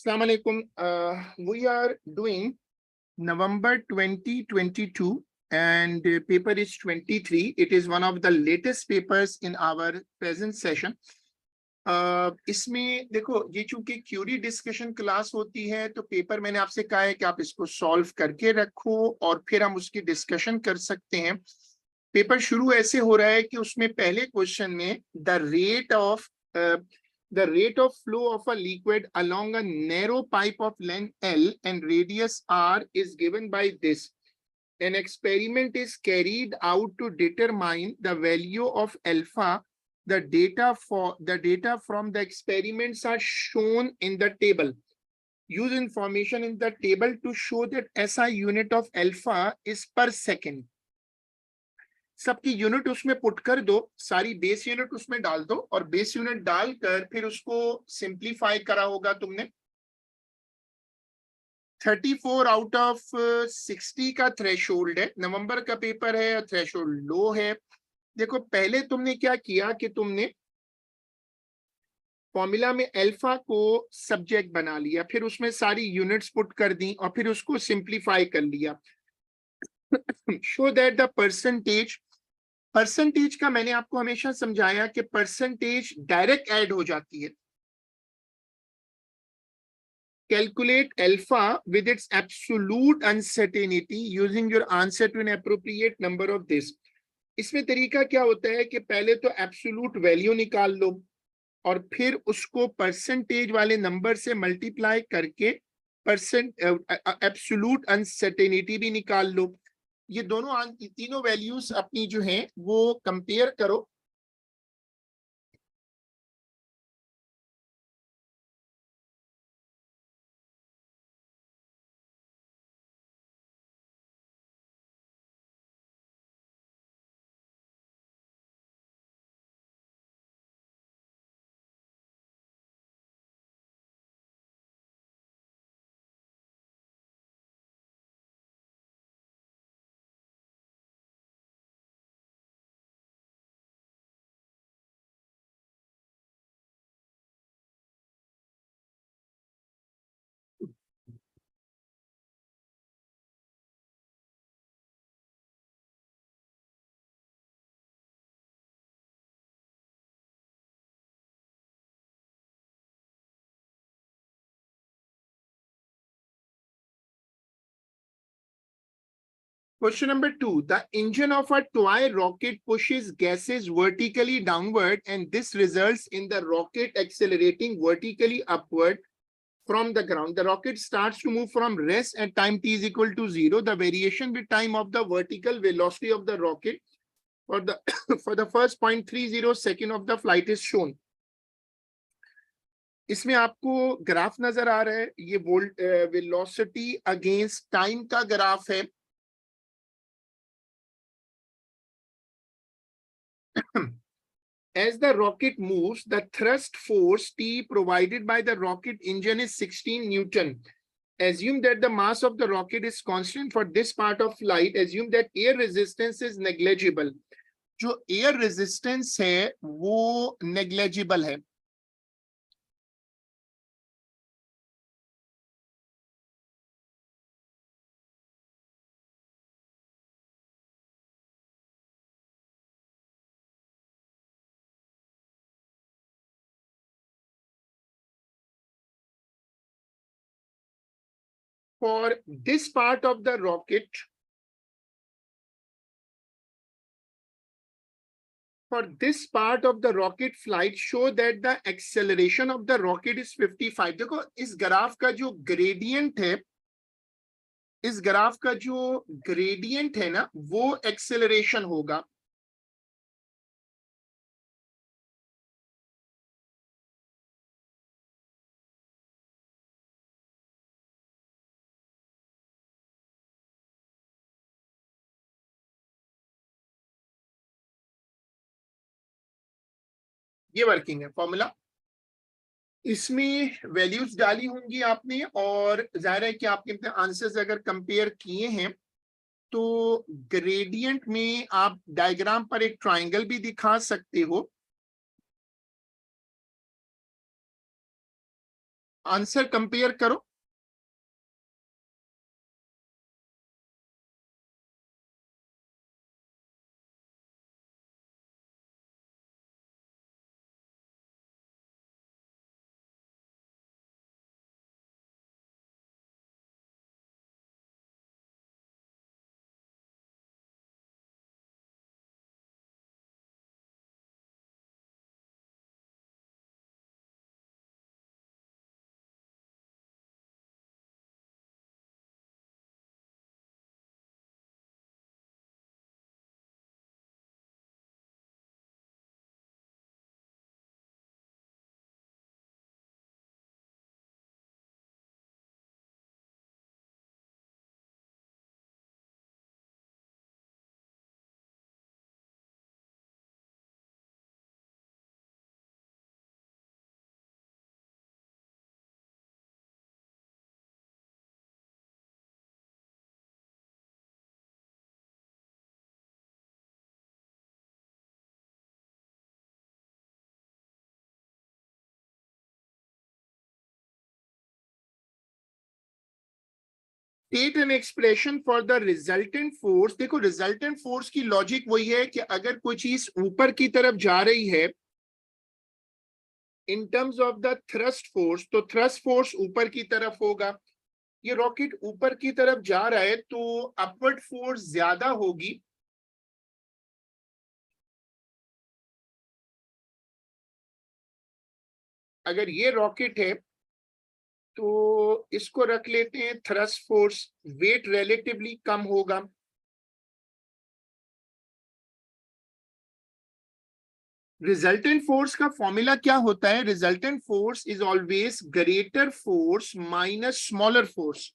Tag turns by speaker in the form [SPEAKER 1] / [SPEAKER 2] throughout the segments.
[SPEAKER 1] Assalamu alaikum. We are doing November 2022 and paper is 23. It is one of the latest papers in our present session. इसमें देखो, ये चूंकि Curie discussion class होती है तो paper मैंने आपसे कहा है कि आप इसको सॉल्व करके रखो और फिर हम उसकी डिस्कशन कर सकते हैं। पेपर शुरू ऐसे हो रहा है कि उसमें पहले क्वेश्चन में the rate of flow of a liquid along a narrow pipe of length L and radius R is given by this. An experiment is carried out to determine the value of alpha. The data from the experiments are shown in the table. Use information in the table to show that SI unit of alpha is per second. सबकी unit उसमें put कर दो, सारी base unit उसमें डाल दो और base unit डालकर फिर उसको सिंप्लीफाई करा होगा तुमने। 34 आउट ऑफ 60 का थ्रेशोल्ड है, नवंबर का पेपर है, थ्रेशोल्ड लो है। देखो पहले तुमने क्या किया कि तुमने फॉर्मूला में अल्फा को सब्जेक्ट बना लिया, फिर उसमें सारी यूनिट्स पुट कर दी और फिर उसको सिंप्लीफाई कर लिया। शो दैट द परसेंटेज का मैंने आपको हमेशा समझाया कि परसेंटेज डायरेक्ट ऐड हो जाती है। Calculate alpha with its absolute uncertainty using your answer to an appropriate number of this. इसमें तरीका क्या होता है कि पहले तो एब्सोल्यूट वैल्यू निकाल लो और फिर उसको परसेंटेज वाले नंबर से मल्टीप्लाई करके एब्सोल्यूट अनसर्टेनिटी भी निकाल लो। ये तीनों वैल्यूज अपनी जो हैं वो कंपेयर करो। Question number 2. The engine of a toy rocket pushes gases vertically downward and this results in the rocket accelerating vertically upward from the ground. The rocket starts to move from rest at time t is equal to 0. The variation with time of the vertical velocity of the rocket for the first 0.30 second of the flight is shown. इसमें आपको graph नजर आ रहा है, ये velocity against time का graph है। As the rocket moves, the thrust force T provided by the rocket engine is 16 Newton. Assume that the mass of the rocket is constant for this part of flight. Assume that air resistance is negligible. जो air resistance है वो negligible है। For this part of the rocket, flight, show that the acceleration of the rocket is 55. देखो इस graph का जो gradient है, ना वो एक्सेलरेशन होगा। ये वर्किंग है फॉर्मूला, इसमें वैल्यूज डाली होंगी आपने और जाहिर है कि आपने अपने आंसर्स अगर कंपेयर किए हैं तो ग्रेडियंट में आप डायग्राम पर एक ट्रायंगल भी दिखा सकते हो आंसर कंपेयर करो। State an expression for the resultant force। देखो resultant force की लॉजिक वही है कि अगर कोई चीज ऊपर की तरफ जा रही है in terms of the thrust force, तो थ्रस्ट फोर्स ऊपर की तरफ होगा। ये रॉकेट ऊपर की तरफ जा रहा है तो अपवर्ड फोर्स ज्यादा होगी। अगर ये रॉकेट है तो इसको रख लेते हैं थ्रस्ट फोर्स, वेट रिलेटिवली कम होगा। रिजल्टेंट फोर्स का फॉर्मूला क्या होता है? Resultant force is always greater force minus smaller force.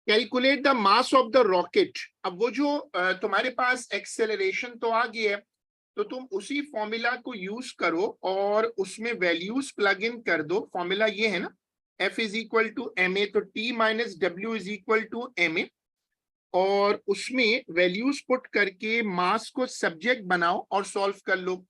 [SPEAKER 1] Calculate the mass of the rocket. अब वो जो तुम्हारे पास एक्सेलरेशन तो आ गई है, तो तुम उसी फॉर्मूला को यूज करो और उसमें वैल्यूज प्लग इन कर दो। फॉर्मूला ये है ना, F is equal to m a, तो T minus W is equal to m a, और उसमें वैल्यूज पुट करके मास को सब्जेक्ट बनाओ और सॉल्व कर लो।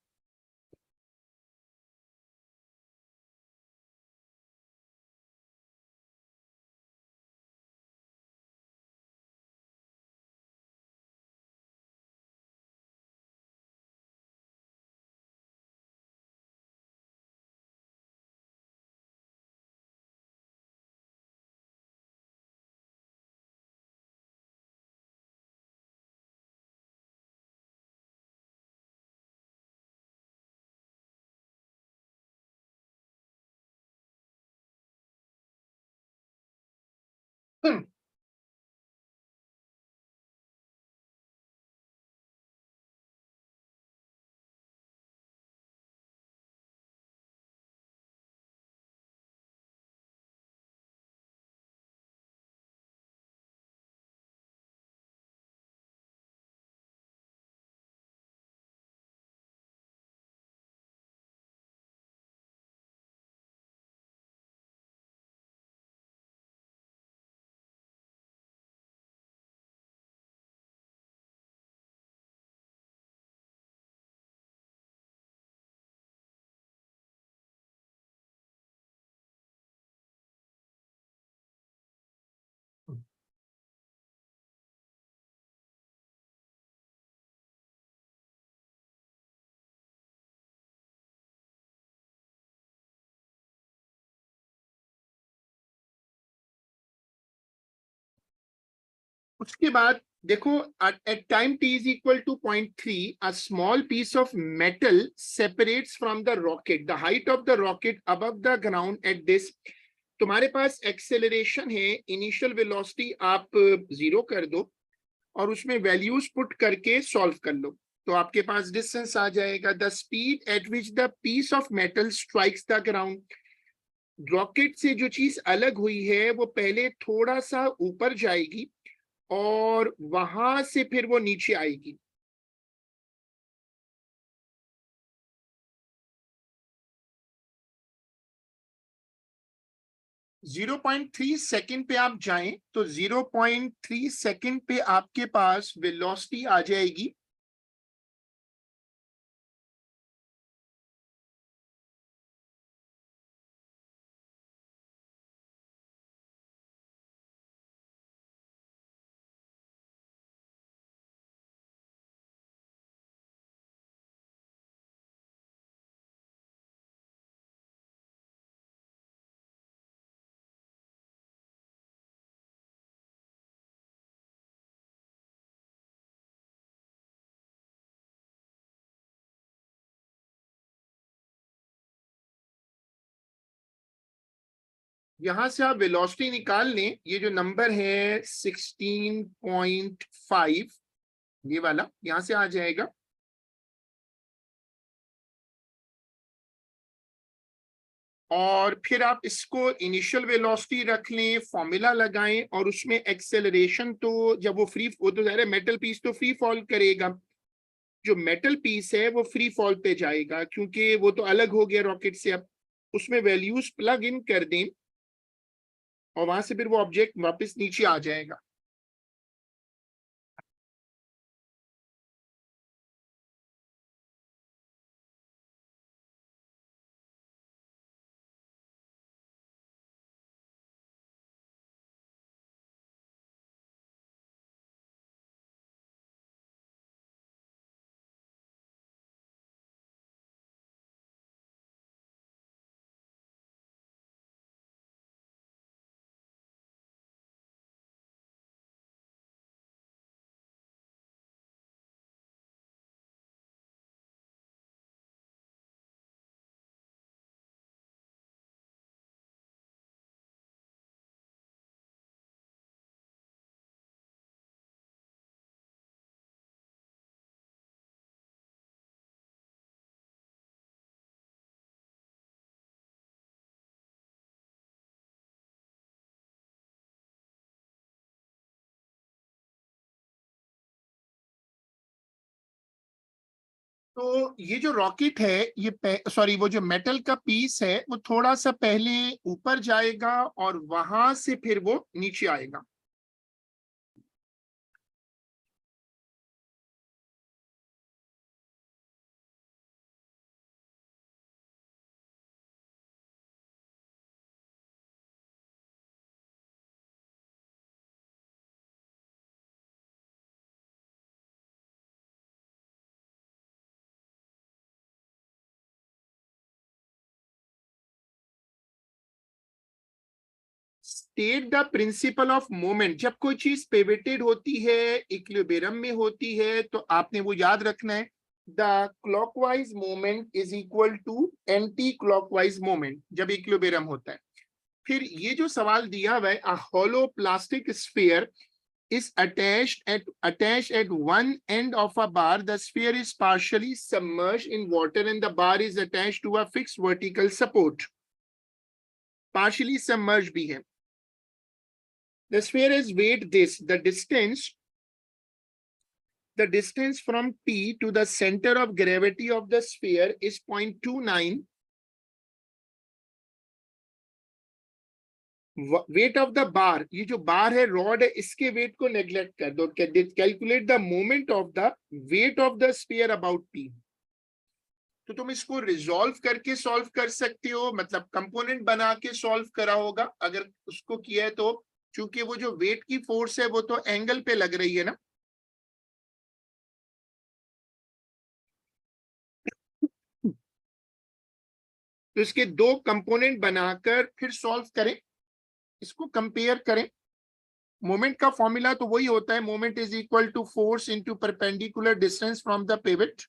[SPEAKER 1] उसके बाद देखो, at time t is equal to 0.3, a small piece of metal separates from the rocket, the height of the rocket above the ground at this। तुम्हारे पास एक्सेलरेशन है, इनिशियल वेलोसिटी आप जीरो कर दो और उसमें वैल्यूज पुट करके solve कर लो, तो आपके पास डिस्टेंस आ जाएगा। The speed at which the piece of metal strikes the ground. Rocket से जो चीज अलग हुई है वो पहले थोड़ा सा ऊपर जाएगी और वहां से फिर वो नीचे आएगी। 0.3 सेकंड पे आप जाएं तो 0.3 सेकंड पे आपके पास वेलोसिटी आ जाएगी। यहां से आप वेलोसिटी निकाल लें, ये जो नंबर है 16.5, ये वाला यहां से आ जाएगा। और फिर आप इसको इनिशियल वेलोसिटी रख लें, फॉर्मूला लगाएं, और उसमें एक्सेलरेशन तो जब वो फ्री, वो तो ज़ाहिर है मेटल पीस तो फ्री फॉल करेगा, जो मेटल पीस है वो फ्री फॉल पे जाएगा क्योंकि वो तो अलग हो गया रॉकेट से। अब उसमें वैल्यूज प्लग इन कर दें और वहां से फिर वो ऑब्जेक्ट वापस नीचे आ जाएगा। तो ये जो रॉकेट है, ये सॉरी, वो जो मेटल का पीस है वो थोड़ा सा पहले ऊपर जाएगा और वहां से फिर वो नीचे आएगा। State the principle of moment. जब कोई चीज पिवटेड होती है, इक्विलिब्रियम में होती है, तो आपने वो याद रखना है, the clockwise moment is equal to anti clockwise moment जब इक्विलिब्रियम होता है। फिर ये जो सवाल दिया हुआ है, a hollow plastic sphere is attached at one end of a bar. The sphere is partially submerged in water and the bar is attached to a fixed vertical support. Partially submerged भी है। The sphere is weight this. The distance from P to the center of gravity of the sphere is 0.29. Weight of the bar, ये जो बार है, rod है, इसके wait को neglect कर दो। Calculate the moment of the weight of the sphere about P। तो तुम इसको रिजॉल्व करके सॉल्व कर सकते हो, मतलब कंपोनेंट बना के सॉल्व करा होगा अगर उसको किया है तो। चूंकि वो जो वेट की फोर्स है वो तो एंगल पे लग रही है ना। तो इसके दो कंपोनेंट बनाकर फिर सॉल्व करें, इसको कंपेयर करें। मोमेंट का फॉर्मूला तो वही होता है, moment is equal to force into perpendicular distance from the pivot.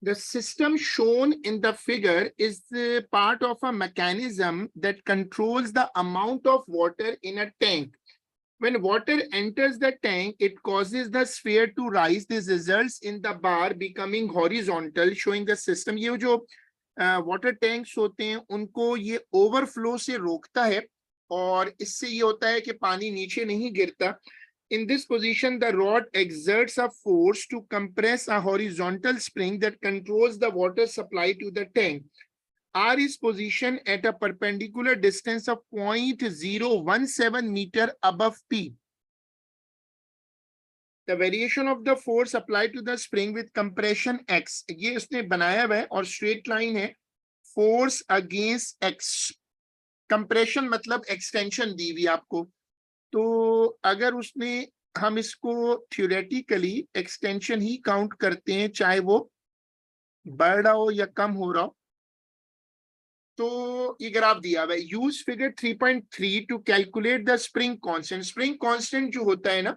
[SPEAKER 1] The system shown in the figure is the part of a mechanism that controls the amount of water in a tank. When water enters the tank, it causes the sphere to rise. This results in the bar becoming horizontal, showing the system. ये जो water tanks होते हैं उनको ये overflow से रोकता है और इससे ये होता है कि पानी नीचे नहीं गिरता. In this position, the rod exerts a force to compress a horizontal spring that controls the water supply to the tank. R is positioned at a perpendicular distance of 0.017 meter above P. The variation of the force applied to the spring with compression X. ये उसने बनाया हुआ है और straight line है. Force against X. Compression मतलब extension दी हुई आपको. तो अगर उसने हम इसको थ्योरेटिकली एक्सटेंशन ही काउंट करते हैं चाहे वो बढ़ रहा हो या कम हो रहा हो. तो ये ग्राफ दिया हुआ है. Use figure 3.3 to calculate the spring constant. Spring constant जो होता है ना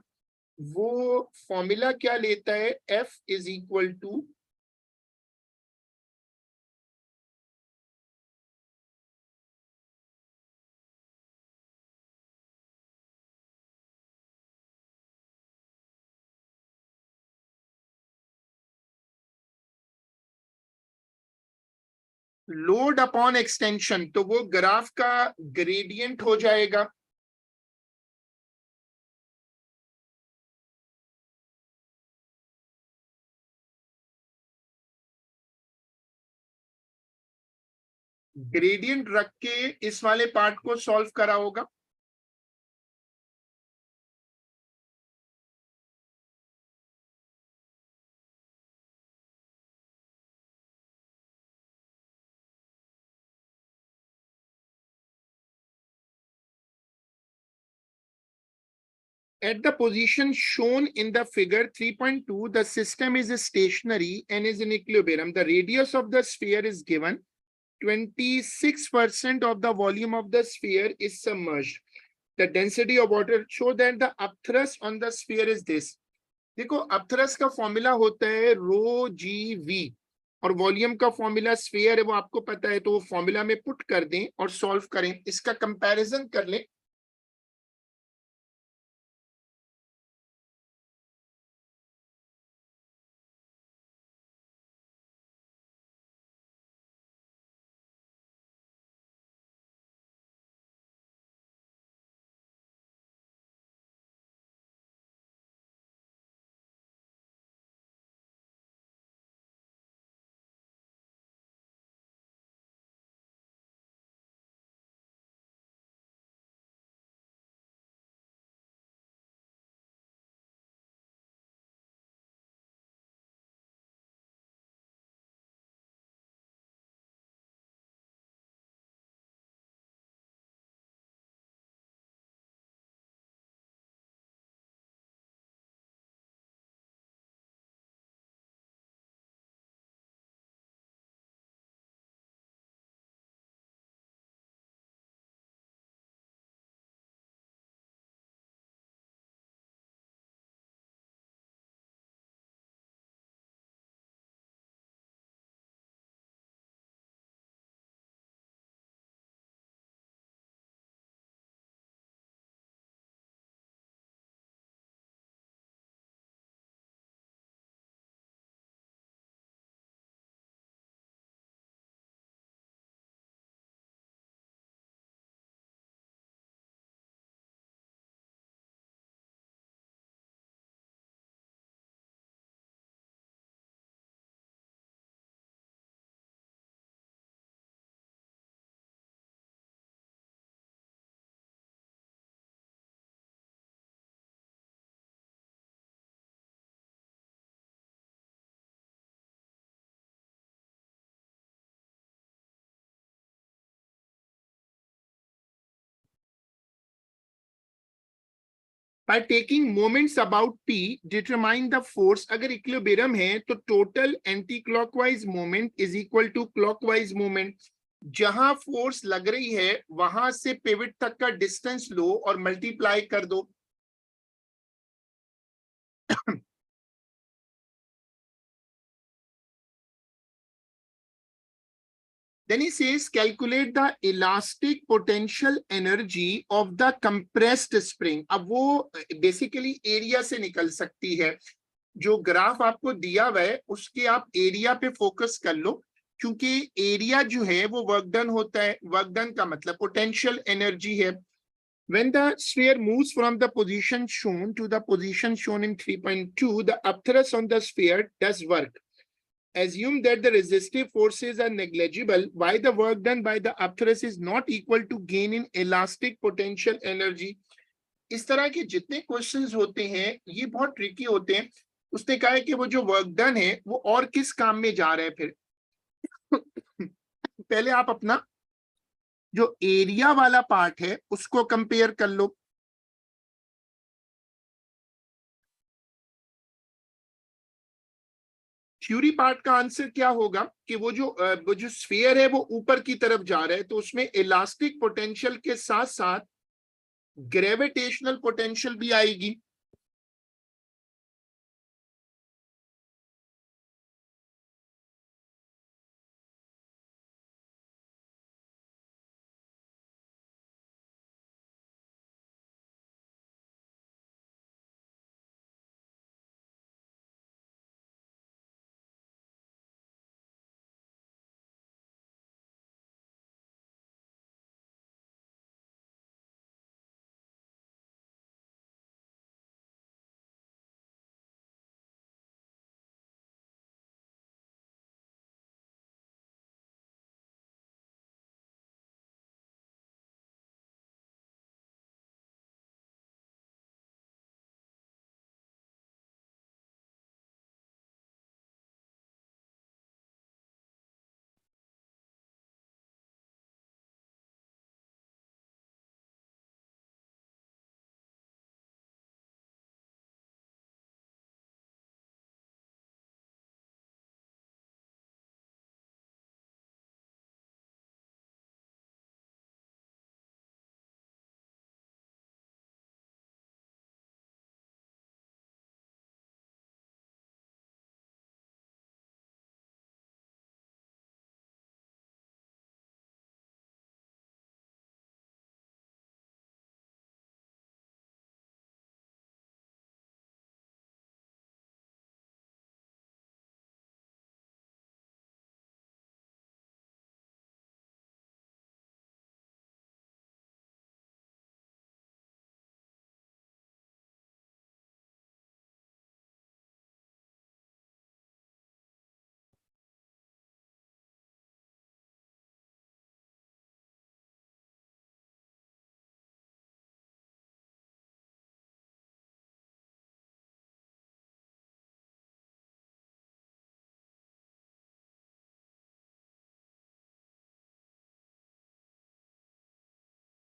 [SPEAKER 1] वो फॉर्मूला क्या लेता है, F is equal to load upon extension. तो वो ग्राफ का ग्रेडियंट हो जाएगा. ग्रेडियंट रख के इस वाले पार्ट को सॉल्व करा होगा. At the position shown in the figure 3.2, the system is stationary and is in equilibrium. The radius of the sphere is given. 26% of the volume of the sphere is submerged. The density of water show that the upthrust on the sphere is this. देखो upthrust का formula होता है रो जी we और volume का formula sphere है वो आपको पता है. तो वो फॉर्मूला में पुट कर दें और सॉल्व करें. इसका कंपैरिजन कर लें. By taking moments about P, determine the force. अगर इक्विलिब्रियम है तो total anti clockwise moment is equal to clockwise moment. जहां फोर्स लग रही है वहां से पिवट तक का डिस्टेंस लो और मल्टीप्लाई कर दो. Then he says calculate the elastic potential energy of the compressed spring. अब वो बेसिकली एरिया से निकल सकती है. जो ग्राफ आपको दिया हुआ है उसके आप एरिया पे फोकस कर लो, क्योंकि एरिया जो है वो वर्क डन होता है. वर्क डन का मतलब पोटेंशियल एनर्जी है. When the sphere moves from the position shown to the position shown in 3.2, the upthrust on the sphere does work. Assume that the resistive forces are negligible. Why the work done by the upthrust is not equal to gain in elastic potential energy. इस तरह के जितने questions होते हैं ये बहुत tricky होते हैं. उसने कहा है कि वो जो वर्क डन है वो और किस काम में जा रहा है फिर. पहले आप अपना जो एरिया वाला पार्ट है उसको कंपेयर कर लो. थ्योरी पार्ट का आंसर क्या होगा कि वो जो स्फीयर है वो ऊपर की तरफ जा रहा है, तो उसमें इलास्टिक पोटेंशियल के साथ साथ ग्रेविटेशनल पोटेंशियल भी आएगी.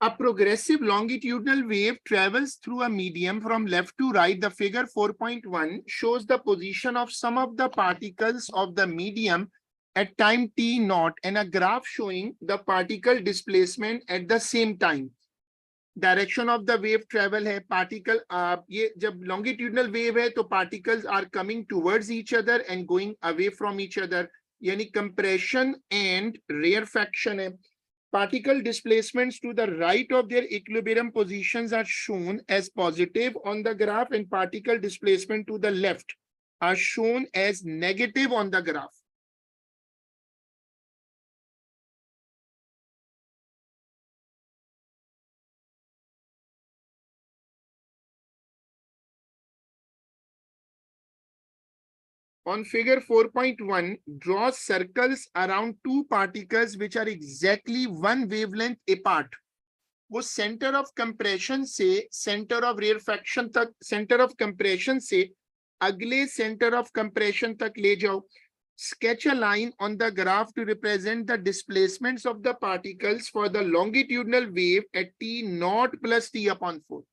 [SPEAKER 1] A progressive longitudinal wave travels through a medium from left to right. The figure 4.1 shows the position of some of the particles of the medium at time t naught and a graph showing the particle displacement at the same time. Direction of the wave travel है particle. ये जब longitudinal wave है तो particles are coming towards each other and going away from each other, यानी compression and rarefaction है. Particle displacements to the right of their equilibrium positions are shown as positive on the graph and particle displacement to the left are shown as negative on the graph. On figure 4.1, draw circles around two particles which are exactly one wavelength apart. वो centre of compression से centre of rarefaction तक, centre of compression से अगले centre of compression तक ले जाओ. Sketch a line on the graph to represent the displacements of the particles for the longitudinal wave at t naught plus t upon 4.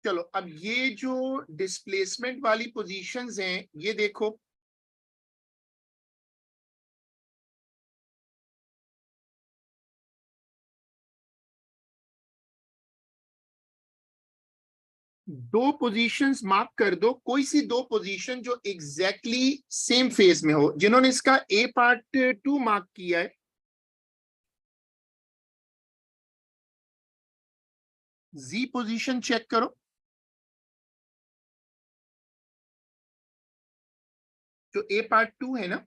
[SPEAKER 1] चलो अब ये जो डिस्प्लेसमेंट वाली पोजीशंस हैं ये देखो. दो पोजीशंस मार्क कर दो, कोई सी दो पोजीशन जो एग्जैक्टली सेम फेज में हो। जिन्होंने इसका ए पार्ट 2 मार्क किया है, जी पोजीशन चेक करो। जो ए पार्ट 2 है ना,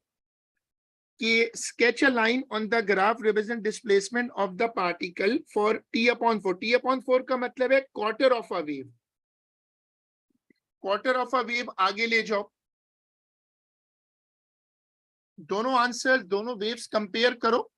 [SPEAKER 1] कि sketch a line on the graph represent displacement of the particle for t/4। t/4 का मतलब है quarter of a wave। quarter of a wave आगे ले जाओ, दोनों आंसर, दोनों वेव्स कंपेयर करो।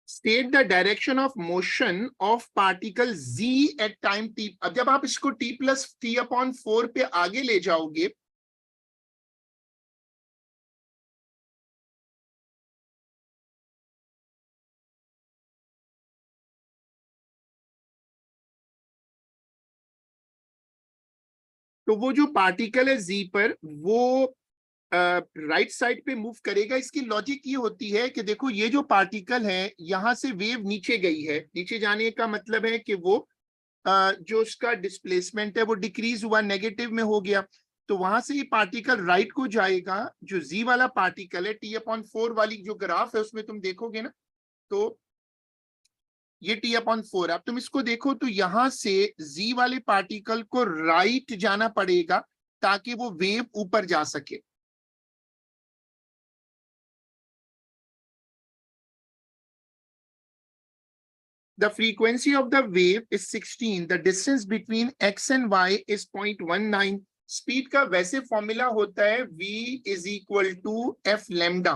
[SPEAKER 1] State the direction of motion of particle z at time t। अब जब आप इसको t+t/4 पे आगे ले जाओगे, तो वो जो पार्टिकल है z पर, वो राइट साइड पे मूव करेगा। इसकी लॉजिक ये होती है कि देखो, ये जो पार्टिकल है, यहां से वेव नीचे गई है। नीचे जाने का मतलब है कि वो जो उसका डिस्प्लेसमेंट है वो डिक्रीज हुआ, नेगेटिव में हो गया। तो वहां से ये पार्टिकल राइट को जाएगा। जो जी वाला पार्टिकल है, t/4 वाली जो ग्राफ है उसमें तुम देखोगे ना, तो ये t/4। अब तुम इसको देखो तो यहां से जी वाले पार्टिकल को राइट जाना पड़ेगा ताकि वो वेव ऊपर जा सके। The frequency of the wave is 16. The distance between x and y is 0.19. Speed का वैसे फॉर्मूला होता है v is equal to f lambda.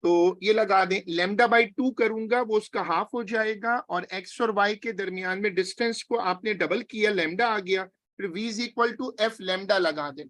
[SPEAKER 1] तो ये लगा दें, लेमडा बाई 2 करूंगा वो उसका हाफ हो जाएगा, और x और y के दरमियान में डिस्टेंस को आपने डबल किया, लेमडा आ गया, फिर v is equal to f lambda लगा दें।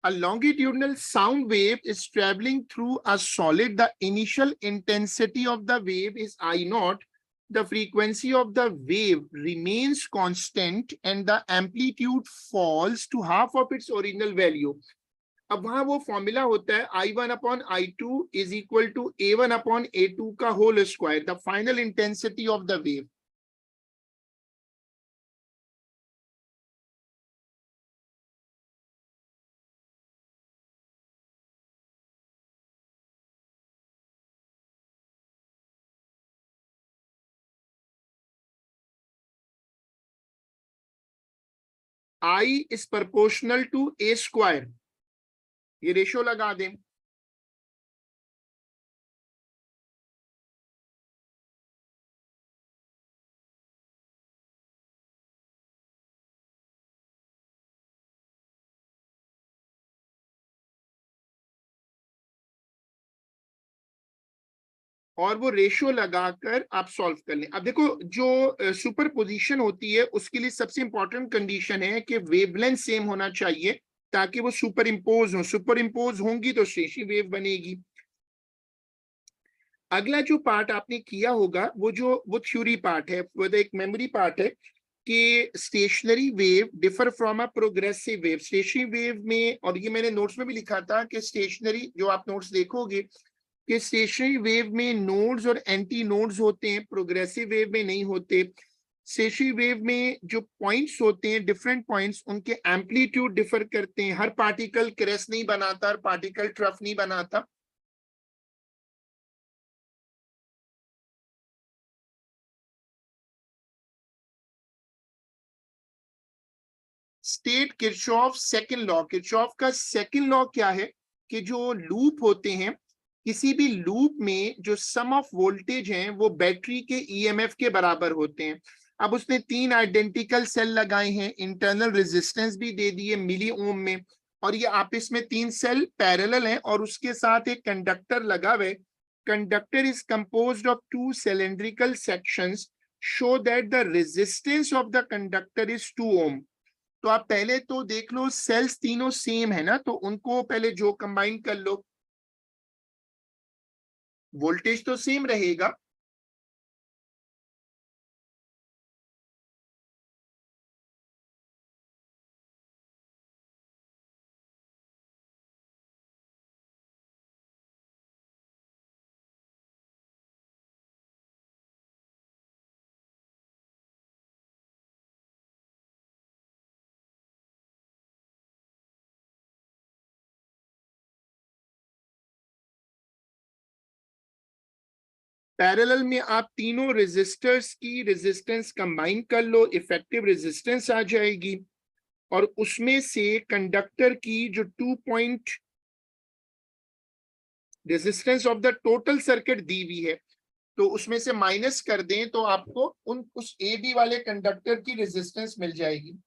[SPEAKER 1] A longitudinal sound wave is traveling through a solid. The initial intensity of the wave is I naught. The frequency of the wave remains constant and the amplitude falls to half of its original value. अब वहां वो formula होता है I1/I2 is equal to A1/A2 का whole square, the final intensity of the wave. I is proportional to A square. ये ratio लगा दें. और वो रेशियो लगाकर आप सॉल्व कर लें. अब देखो जो सुपर पोजिशन होती है उसके लिए सबसे इंपॉर्टेंट कंडीशन है कि वेवलेंथ सेम होना चाहिए ताकि वो सुपर इम्पोज हो. सुपर इम्पोज होंगी तो स्टेशनरी वेव बनेगी. अगला जो पार्ट आपने किया होगा वो थ्योरी पार्ट है, वो एक मेमोरी पार्ट है कि stationary wave differ from a progressive wave. Stationary wave में, और ये मैंने नोट्स में भी लिखा था कि स्टेशनरी, जो आप नोट्स देखोगे कि स्टेशनरी वेव में नोड्स और एंटी नोड्स होते हैं, प्रोग्रेसिव वेव में नहीं होते. स्टेशनरी वेव में जो पॉइंट्स होते हैं, डिफरेंट पॉइंट्स, उनके एम्पलीट्यूड डिफर करते हैं. हर पार्टिकल क्रेस्ट नहीं बनाता, हर पार्टिकल ट्रफ नहीं बनाता. State Kirchhoff second law. Kirchhoff का सेकंड लॉ क्या है कि जो लूप होते हैं, किसी भी लूप में जो सम ऑफ वोल्टेज हैं वो बैटरी के ईएमएफ के बराबर होते हैं. अब उसने 3 आइडेंटिकल सेल लगाए हैं, इंटरनल रेजिस्टेंस भी दे दिए मिली ओम में, और ये आपस में 3 सेल पैरेलल हैं और उसके साथ एक कंडक्टर लगा हुआ है. Conductor is composed of 2 cylindrical sections. Show that the resistance of the conductor is 2 ओम. तो आप पहले तो देख लो सेल्स तीनों सेम है ना, तो उनको पहले जो कंबाइन कर लो, वोल्टेज तो सेम रहेगा. पैरेलल में आप तीनों रेजिस्टर्स की रेजिस्टेंस कंबाइन कर लो, इफेक्टिव रेजिस्टेंस आ जाएगी. और उसमें से कंडक्टर की जो 2 point resistance of the total circuit दी हुई है, तो उसमें से माइनस कर दें तो आपको उस ए बी वाले कंडक्टर की रेजिस्टेंस मिल जाएगी.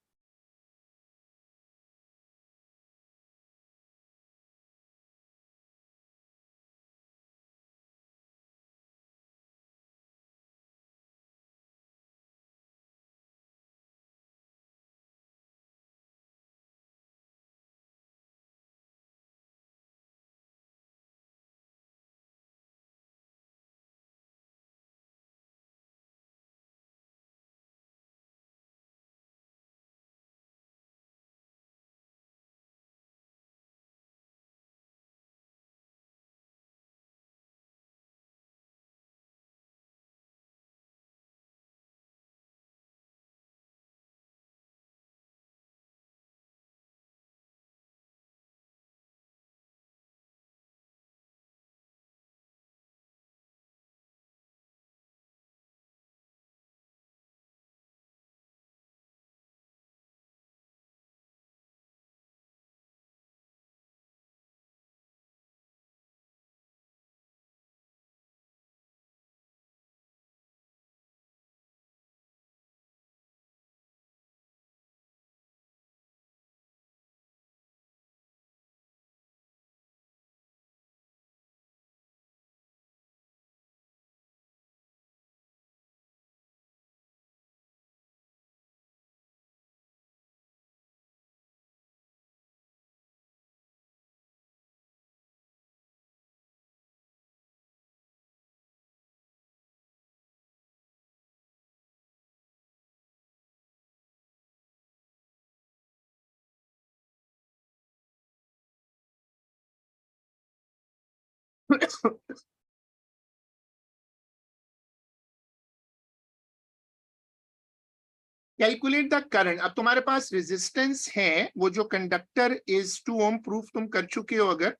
[SPEAKER 1] Calculate the current. अब तुम्हारे पास रेजिस्टेंस है, वो जो कंडक्टर इज 2 ओम, प्रूफ तुम कर चुके हो अगर,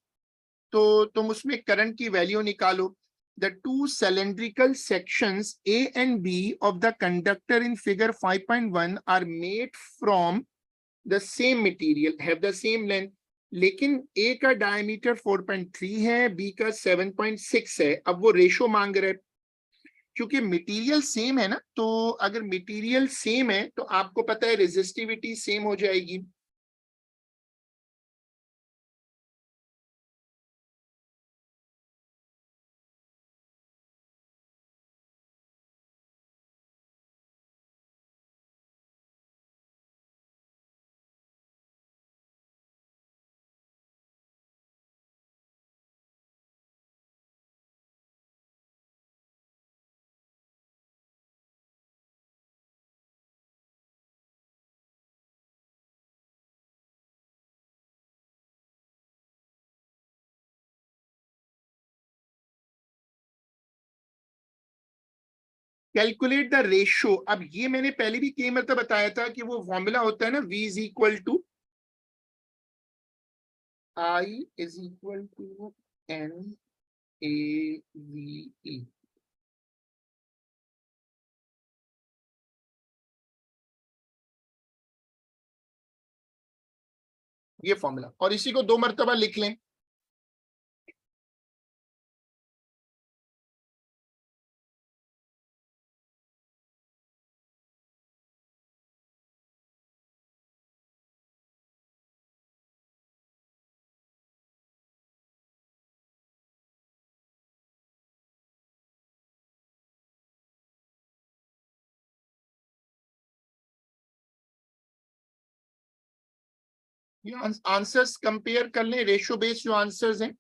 [SPEAKER 1] तो तुम उसमें करंट की वैल्यू निकालो। The two cylindrical sections A and B of the conductor in figure 5.1 are made from the same material, have the same length। लेकिन A का डायमीटर 4.3 है, B का 7.6 है। अब वो रेशो मांग रहे हैं, क्योंकि मटेरियल सेम है ना, तो अगर मटेरियल सेम है तो आपको पता है रेजिस्टिविटी सेम हो जाएगी। Calculate the ratio. अब ये मैंने पहले भी कई मतलब बताया था कि वो फॉर्मूला होता है ना, V is equal to I is equal to NaVe। ये फॉर्मूला, और इसी को 2 मरतबा लिख लें। ये आंसर्स कंपेयर कर लें, रेशियो बेस्ड जो आंसर्स हैं।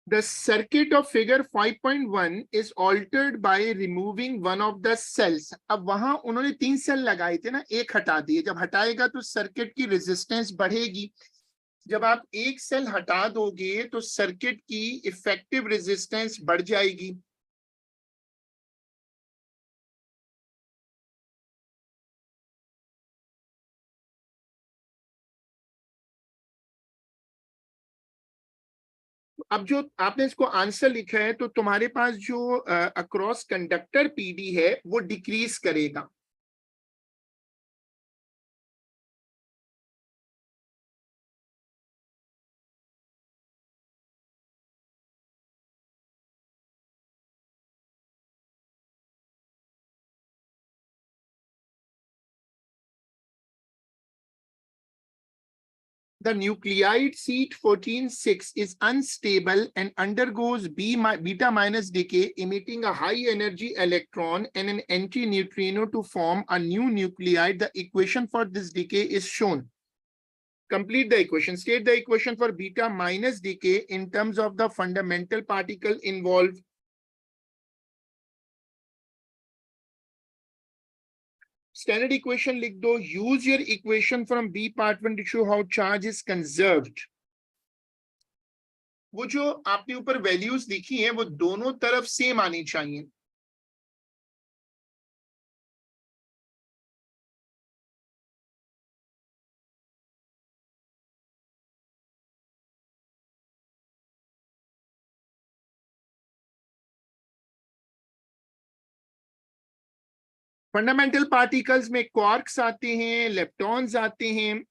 [SPEAKER 1] The circuit of figure 5.1 is altered by removing one of the cells। अब वहां उन्होंने 3 सेल लगाए थे ना, एक हटा दिए। जब हटाएगा तो सर्किट की रेजिस्टेंस बढ़ेगी। जब आप एक सेल हटा दोगे तो सर्किट की इफेक्टिव रेजिस्टेंस बढ़ जाएगी। अब जो आपने इसको आंसर लिखा है, तो तुम्हारे पास जो अक्रॉस कंडक्टर पीडी है वो डिक्रीज करेगा। The nuclide CH14-6 is unstable and undergoes beta minus decay, emitting a high energy electron and an anti-neutrino to form a new nuclide. The equation for this decay is shown. Complete the equation. State the equation for beta minus decay in terms of the fundamental particle involved. Standard equation लिख दो. Use your equation from B part 1 to show how charge is conserved. वो जो आपने ऊपर values लिखी हैं वो दोनों तरफ सेम आनी चाहिए. फंडामेंटल पार्टिकल्स में क्वार्क्स आते हैं, लेप्टॉन्स आते हैं.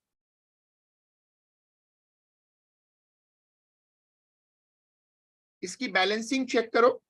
[SPEAKER 1] इसकी बैलेंसिंग चेक करो.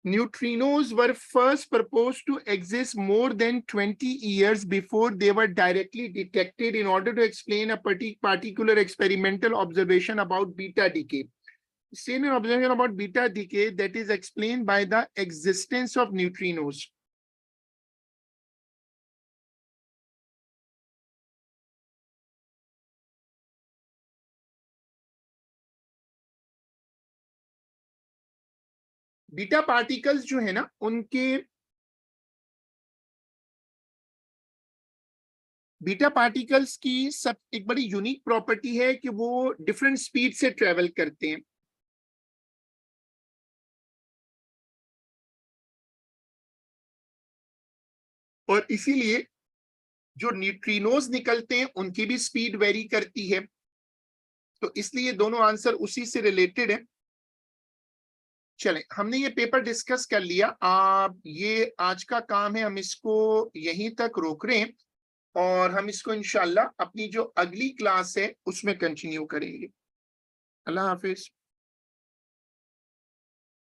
[SPEAKER 1] Neutrinos were first proposed to exist more than 20 years before they were directly detected in order to explain a particular experimental observation about beta decay. Same observation about beta decay that is explained by the existence of neutrinos. Beta particles जो है ना, उनके beta particles की सब एक बड़ी unique property है कि वो डिफरेंट स्पीड से ट्रेवल करते हैं. और इसीलिए जो न्यूट्रिनोज निकलते हैं उनकी भी स्पीड वेरी करती है. तो इसलिए दोनों आंसर उसी से रिलेटेड है. चलें, हमने ये पेपर डिस्कस कर लिया. ये आज का काम है, हम इसको यहीं तक रोक रहे हैं और हम इसको इंशाल्लाह अपनी जो अगली क्लास है उसमें कंटिन्यू करेंगे. अल्लाह हाफिज.